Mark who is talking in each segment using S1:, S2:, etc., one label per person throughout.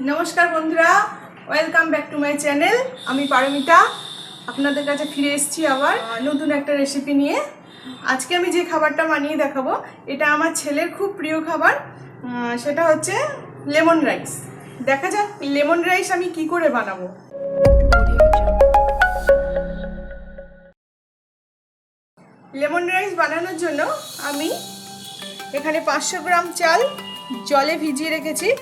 S1: नमस्कार बंधुरा welcome back to my channel. आमी पारमिता आपनादेर काछे फिरे एसेछि आबार नतून एकटा रेसिपि निये। आजके आमी जे खाबारटा बानिये देखाबो एटा आमार छेलेर खूब प्रिय खाबार, सेटा हच्छे लेमन राइस। देखा जाक लेमन राइस आमी कि करे बानाबो। लेमन राइस बानानोर जोन्नो आमी एखाने 500 ग्राम चाल जले भिजिए रेखेछि।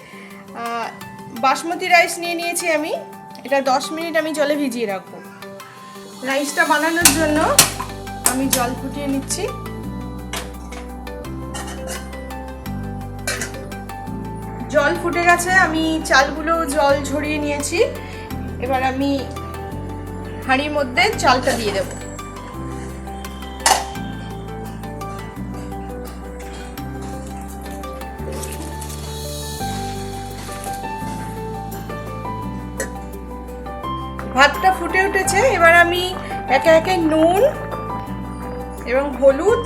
S1: बासमती राइस निये निয়েছি আমি। এটা 10 মিনিট আমি জলে ভিজিয়ে রাখবো। রাইসটা বানানোর জন্য আমি জল ফুটিয়ে নিচ্ছি। জল ফুটে গেছে, আমি চালগুলো জল ঝরিয়ে নিয়েছি। এবার আমি হাঁড়ির মধ্যে চালটা দিয়ে দেব। ভাতটা ফুটে উঠেছে, এবার আমি একে একে নুন এবং হলুদ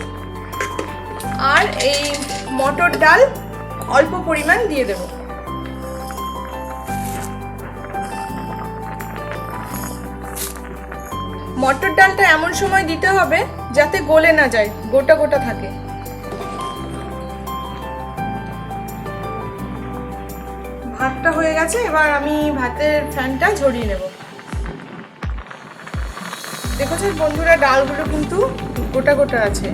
S1: আর এই মটর ডাল অল্প পরিমাণ দিয়ে দেব। মটর ডালটা এমন সময় দিতে হবে যাতে গলে না যায়, গোটা গোটা থাকে। ভাতটা হয়ে গেছে, এবার আমি ভাতের ফ্যানটা ঝরিয়ে নেব। দেখো বন্ধুরা, ডালগুলো কিন্তু গোটা গোটা আছে,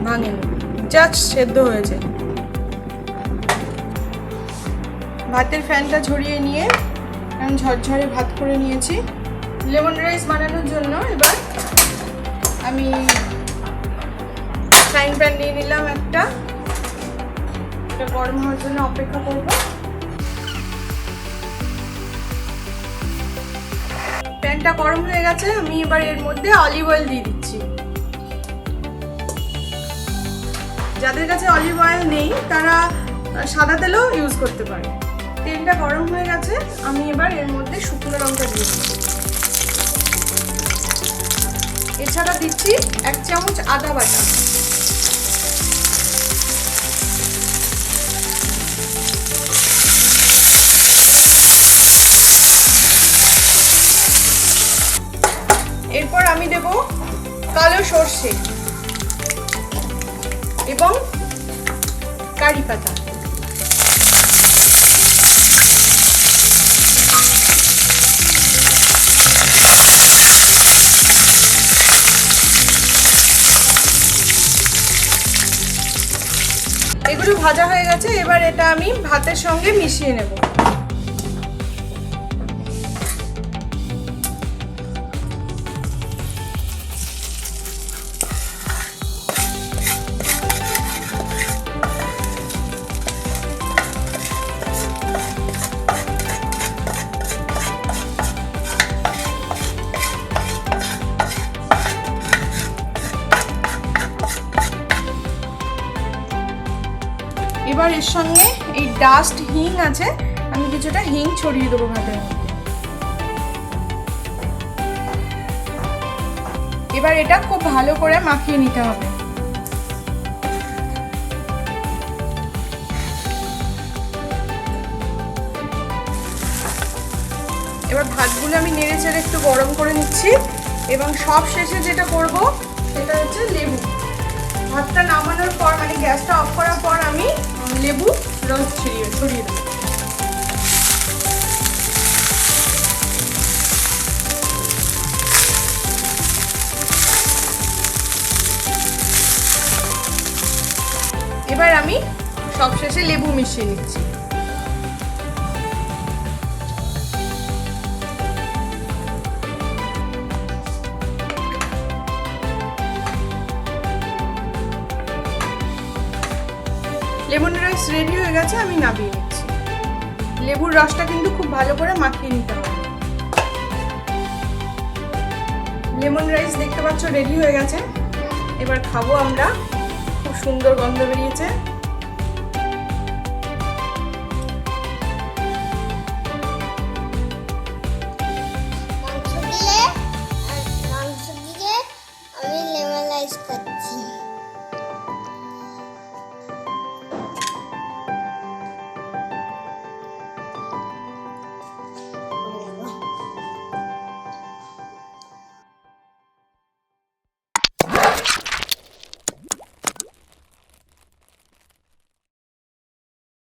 S1: ভাঙেনি, জাস্ট সেদ্ধ হয়েছে। ভাতের ফ্যানটা ঝরিয়ে নিয়ে আমি ঝরঝরে ভাত করে নিয়েছি। লেমন রাইস বানানোর জন্য এবার আমি ফ্রাইং প্যান নিয়ে নিলাম একটা। এটা গরম হওয়ার জন্য অপেক্ষা করব। প্যানটা গরম হয়ে গেছে, আমি এবার এর মধ্যে অলিভ অয়েল দিয়ে দিচ্ছি। যাদের কাছে অলিভ অয়েল নেই তারা সাদা তেলও ইউজ করতে পারে। তেলটা গরম হয়ে গেছে, আমি এবার এর মধ্যে শুকনো লঙ্কা দিয়ে দিচ্ছি। এছাড়া দিচ্ছি 1 চামচ আদা বাটা। এরপর আমি দেব কালো সর্ষে এবং কারি পাতা। এগুলো ভাজা হয়ে গেছে, এবার এটা আমি ভাতের সঙ্গে মিশিয়ে নেব। এবার এর সঙ্গে এই ডাস্ট হিং আছে, আমি কিছুটা হিং ছড়িয়ে দেবো ভাতের মধ্যে। এবার এটা খুব ভালো করে মাখিয়ে নিতে হবে। এবার ভাতগুলো আমি নেড়ে চেড়ে একটু গরম করে নিচ্ছি এবং সব শেষে যেটা করব সেটা হচ্ছে লেবু। ভাতটা নামানোর পর মানে গ্যাসটা অফ করার পর আমি লেবু রস ছড়িয়ে দেব। এবার আমি সবশেষে লেবু মিশিয়ে নিচ্ছি। লেমন রাইস রেডি হয়ে গেছে, আমি নামিয়ে নিচ্ছি। লেবুর রসটা কিন্তু খুব ভালো করে মাখিয়ে নিতে হবে। লেমন রাইস দেখতে পাচ্ছ রেডি হয়ে গেছে, এবার খাবো আমরা। খুব সুন্দর গন্ধ বেরিয়েছে।